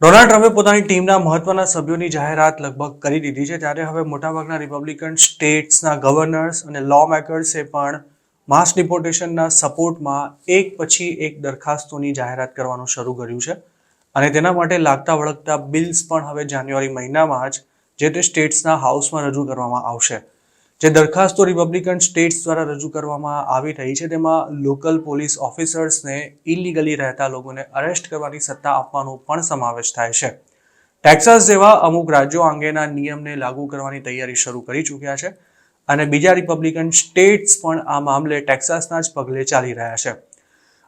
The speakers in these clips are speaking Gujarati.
ડોનાલ્ડ ટ્રમ્પે પોતાની ટીમના મહત્વના સભ્યોની જાહેરાત લગભગ કરી દીધી છે, ત્યારે હવે મોટાભાગના રિપબ્લિકન સ્ટેટ્સના ગવર્નર્સ અને લો મેકર્સે પણ માસ ડિપોર્ટેશનના સપોર્ટમાં એક પછી એક દરખાસ્તોની જાહેરાત કરવાનું શરૂ કર્યું છે અને તેના માટે લાગતા વળગતા બિલ્સ પણ હવે જાન્યુઆરી મહિનામાં જ જે તે સ્ટેટ્સના હાઉસમાં રજૂ કરવામાં આવશે. જે દરખાસ્તો રિપબ્લિકન સ્ટેટ્સ દ્વારા રજૂ કરવામાં આવી રહી છે તેમાં લોકલ પોલીસ ઓફિસર્સને ઇલીગલી રહેતા લોકોને અરેસ્ટ કરવાની સત્તા આપવાનો પણ સમાવેશ થાય છે. ટેક્સાસ જેવા અમુક રાજ્યો અંગેના નિયમને લાગુ કરવાની તૈયારી શરૂ કરી ચૂક્યા છે અને બીજા રિપબ્લિકન સ્ટેટ્સ પણ આ મામલે ટેક્સાસના જ પગલે ચાલી રહ્યા છે.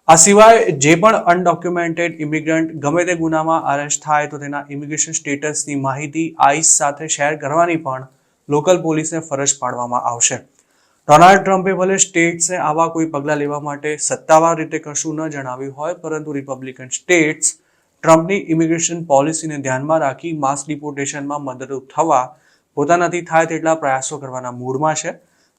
આ સિવાય જે પણ અનડોક્યુમેન્ટેડ ઇમિગ્રન્ટ ગમે તે ગુનામાં અરેસ્ટ થાય તો તેના ઇમિગ્રેશન સ્ટેટસની માહિતી આઈસ સાથે શેર કરવાની પણ લોકલ પોલીસને ફરજ પાડવામાં આવશે. ડોનાલ્ડ ટ્રમ્પે ભલે સ્ટેટ્સને આવા કોઈ પગલાં લેવા માટે સત્તાવાર રીતે કશું ન જણાવ્યું હોય, પરંતુ રિપબ્લિકન સ્ટેટ્સ ટ્રમ્પની ઇમિગ્રેશન પોલિસીને ધ્યાનમાં રાખી માસ ડિપોર્ટેશનમાં મદદરૂપ થવા પોતાનાથી થાય તેટલા પ્રયાસો કરવાના મૂડમાં છે,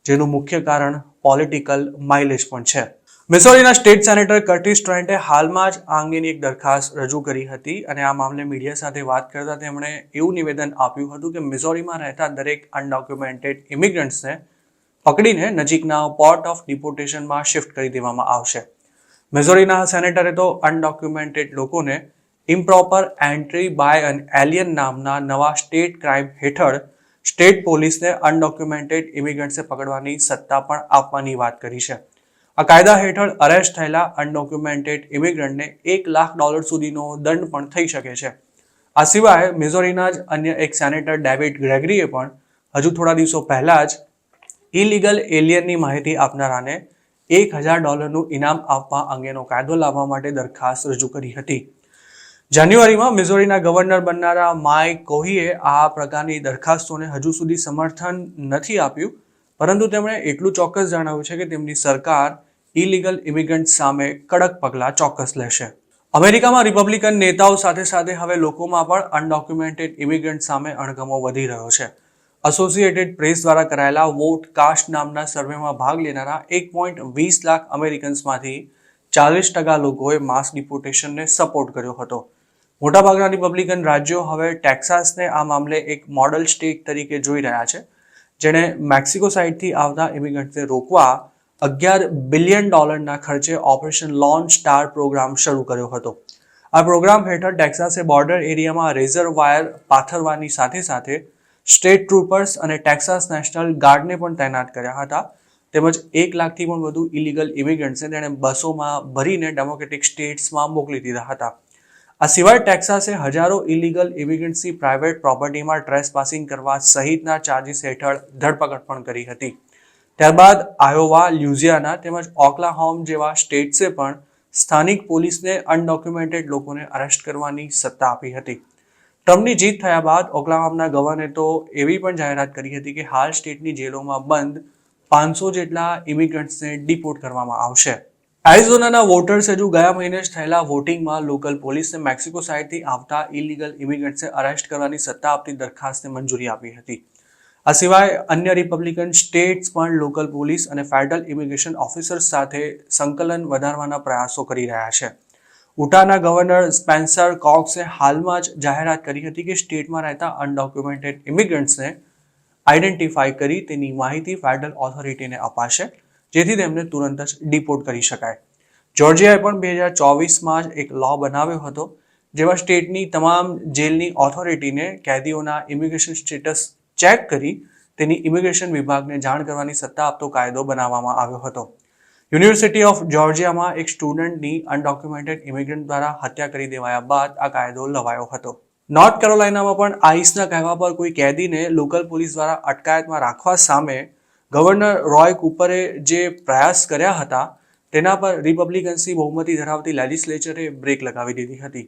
જેનું મુખ્ય કારણ પોલિટિકલ માઇલેજ પણ છે. મિસોરીના સ્ટેટ સેનેટર કર્ટિસ ટ્રેન્ટે હાલમાં જ આ અંગેની એક દરખાસ્ત રજૂ કરી હતી અને આ મામલે મીડિયા સાથે વાત કરતા તેમણે એવું નિવેદન આપ્યું હતું કે મિસોરીમાં રહેતા દરેક અનડોક્યુમેન્ટેડ ઇમિગ્રન્ટ્સને પકડીને નજીકના પોર્ટ ઓફ ડિપોર્ટેશનમાં શિફ્ટ કરી દેવામાં આવશે. મિઝોરીના સેનેટરે તો અનડોક્યુમેન્ટેડ લોકોને improper entry by an alien નામના નવા સ્ટેટ ક્રાઇમ હેઠળ સ્ટેટ પોલીસને અનડોક્યુમેન્ટેડ ઇમિગ્રન્ટ્સને પકડવાની સત્તા પણ આપવાની વાત કરી છે. આ કાયદા હેઠળ અરેસ્ટ થયેલા અનડોક્યુમેન્ટેડ ઇમિગ્રન્ટને $1,00,000 સુધીનો દંડ પણ થઈ શકે છે. આ સિવાય મિઝોરીના જ અન્ય એક સેનેટર ડેવિડ ગ્રેગરીએ પણ હજુ થોડા દિવસો પહેલા જ ઇલીગલ એલિયનની માહિતી આપનારાને $1,000નું ઇનામ આપવા અંગેનો કાયદો લાવવા માટે દરખાસ્ત રજૂ કરી હતી. જાન્યુઆરીમાં મિઝોરીના ગવર્નર બનનારા માઇક કોહીએ આ પ્રકારની દરખાસ્તોને હજુ સુધી સમર્થન નથી આપ્યું, પરંતુ તેમણે એટલું ચોક્કસ જણાવ્યું છે કે તેમની સરકાર ઇલીગલ ઇમિગ્રન્ટ સામે કડક પગલાં ચોક્કસ લેશે. અમેરિકામાં રિપબ્લિકન નેતાઓ સાથે સાથે હવે લોકોમાં પણ અનડોક્યુમેન્ટેડ ઇમિગ્રન્ટ સામે અણગમો વધી રહ્યો છે. એસોસિએટેડ પ્રેસ દ્વારા કરાયેલા વોટ કાસ્ટ નામના સર્વેમાં ભાગ લેનારા 1.20 લાખ અમેરિકન્સમાંથી 40% લોકોએ માસ ડિપોર્ટેશનને સપોર્ટ કર્યો હતો. મોટાભાગના રિપબ્લિકન રાજ્યો હવે ટેક્સાસને આ મામલે એક મોડલ સ્ટેટ તરીકે જોઈ રહ્યા છે, જેણે મેક્સિકો સાઇડથી આવતા ઇમિગ્રન્ટ્સને રોકવા $11 બિલિયન ખર્ચે ઓપરેશન લોન સ્ટાર પ્રોગ્રામ શરૂ કર્યો હતો. આ પ્રોગ્રામ હેઠળ ટેક્સાસે બોર્ડર એરિયામાં રેઝર વાયર પાથરવાની સાથે સાથે સ્ટેટ ટ્રુપર્સ અને ટેક્સાસ નેશનલ ગાર્ડને પણ તૈનાત કર્યા હતા, તેમજ 1 લાખથી પણ વધુ ઇલીગલ ઇમિગ્રન્ટ્સને તેણે બસોમાં ભરીને ડેમોક્રેટિક સ્ટેટ્સમાં મોકલી દીધા હતા. આ સિવાય ટેક્સાસે હજારો ઇલીગલ ઇમિગ્રન્ટ્સની પ્રાઇવેટ પ્રોપર્ટીમાં ટ્રેસપાસિંગ કરવા સહિતના ચાર્જીસ હેઠળ ધરપકડ પણ કરી હતી. ત્યારબાદ આયોવા, લ્યુઝિયાના તેમજ ઓક્લાહોમ જેવા સ્ટેટ્સે પણ સ્થાનિક પોલીસને અનડોક્યુમેન્ટેડ લોકોને અરેસ્ટ કરવાની સત્તા આપી હતી. ટ્રમ્પની જીત થયા બાદ ઓક્લાહોમના ગવર્નરે તો એવી પણ જાહેરાત કરી હતી કે હાલ સ્ટેટની જેલોમાં બંધ 500 જેટલા ઇમિગ્રન્ટ્સને ડિપોર્ટ કરવામાં આવશે. એરિઝોનાના વોટર્સ હજુ ગયા મહિને જ થયેલા વોટિંગમાં લોકલ પોલીસને મેક્સિકો સાઇડથી આવતા ઇલીગલ ઇમિગ્રન્ટ્સને અરેસ્ટ કરવાની સત્તા આપતી દરખાસ્તને મંજૂરી આપી હતી. આ સિવાય અન્ય રિપબ્લિકન સ્ટેટ્સ પણ લોકલ પોલીસ અને ફેડરલ ઇમિગ્રેશન ઓફિસર્સ સાથે સંકલન વધારવાના પ્રયાસો કરી રહ્યા છે. ઉટાના ગવર્નર સ્પેન્સર કોક્સે હાલમાં જ જાહેરાત કરી હતી કે સ્ટેટમાં રહેતા અનડોક્યુમેન્ટેડ ઇમિગ્રન્ટ્સને આઈડેન્ટિફાઈ કરી તેની માહિતી ફેડરલ ઓથોરિટીને અપાશે, જેથી તેમને તુરંત જ ડિપોર્ટ કરી શકાય. જોર્જિયાએ પણ 2024માં જ એક લો બનાવ્યો હતો, જેમાં સ્ટેટની તમામ જેલની ઓથોરિટીને કેદીઓના ઇમિગ્રેશન સ્ટેટસ ચેક કરી તેની ઇમિગ્રેશન વિભાગને જાણ કરવાની સત્તા આપતો કાયદો બનાવવામાં આવ્યો હતો. યુનિવર્સિટી ઓફ જોર્જિયામાં એક સ્ટુડન્ટની અનડોક્યુમેન્ટેડ ઇમિગ્રન્ટ દ્વારા હત્યા કરી દેવાયા બાદ આ કાયદો લવાયો હતો. નોર્થ કેરોલાઇનામાં પણ આઈસના કહેવા પર કોઈ કેદીને લોકલ પોલીસ દ્વારા અટકાયતમાં રાખવા સામે ગવર્નર રોય કૂપરે જે પ્રયાસ કર્યા હતા તેના પર રિપબ્લિકન્સની બહુમતી ધરાવતી લેજિસ્લેચરે બ્રેક લગાવી દીધી હતી.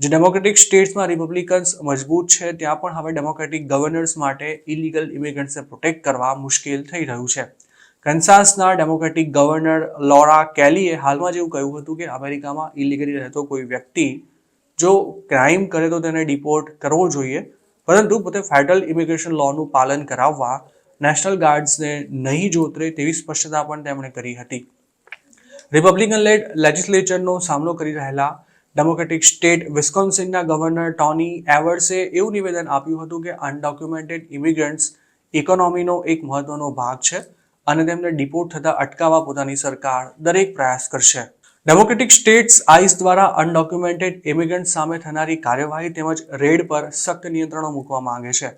જે ડેમોક્રેટિક સ્ટેટ્સમાં રિપબ્લિકન્સ મજબૂત છે, ત્યાં પણ હવે ડેમોક્રેટિક ગવર્નર્સ માટે ઇલીગલ ઇમિગ્રન્ટ્સને પ્રોટેક્ટ કરવા મુશ્કેલ થઈ રહ્યું છે. કન્સાસના ડેમોક્રેટિક ગવર્નર લોરા કેલીએ હાલમાં જ એવું કહ્યું હતું કે અમેરિકામાં ઇલીગલી રહેતો કોઈ વ્યક્તિ જો ક્રાઇમ કરે તો તેને ડિપોર્ટ કરવો જોઈએ, પરંતુ પોતે ફેડરલ ઇમિગ્રેશન લોનું પાલન કરાવવા નેશનલ ગાર્ડ્સને નહીં જોતરે તેવી સ્પષ્ટતા પણ તેમણે કરી હતી. રિપબ્લિકન લેડ લેજિસ્લેચરનો સામનો કરી રહેલા ડેમોક્રેટિક સ્ટેટ વિસ્કોન્સિનના ગવર્નર ટોની એવર્સે એવું નિવેદન આપ્યું હતું કે અનડોક્યુમેન્ટેડ ઇમિગ્રન્ટ્સ ઇકોનોમીનો એક મહત્વનો ભાગ છે અને તેમને ડિપોર્ટ થતા અટકાવવા પોતાની સરકાર દરેક પ્રયાસ કરશે. ડેમોક્રેટિક સ્ટેટ્સ આઈસ દ્વારા અનડોક્યુમેન્ટેડ ઇમિગ્રન્ટ સામે થનારી કાર્યવાહી તેમજ રેડ પર સખ્ત નિયંત્રણો મૂકવા માંગે છે.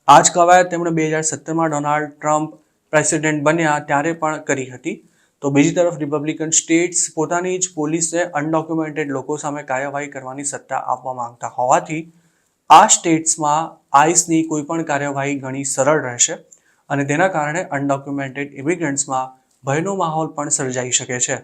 આ જ કવાયત તેમણે 2017માં ડોનાલ્ડ ટ્રમ્પ પ્રેસિડેન્ટ બન્યા ત્યારે પણ કરી હતી. તો બીજી તરફ રિપબ્લિકન સ્ટેટ્સ પોતાની જ પોલીસને અનડોક્યુમેન્ટેડ લોકો સામે કાર્યવાહી કરવાની સત્તા આપવા માંગતા હોવાથી આ સ્ટેટ્સમાં આઈસની કોઈ પણ કાર્યવાહી ઘણી સરળ રહેશે અને તેના કારણે અનડોક્યુમેન્ટેડ ઇમિગ્રન્ટ્સમાં ભયનો માહોલ પણ સર્જાઈ શકે છે.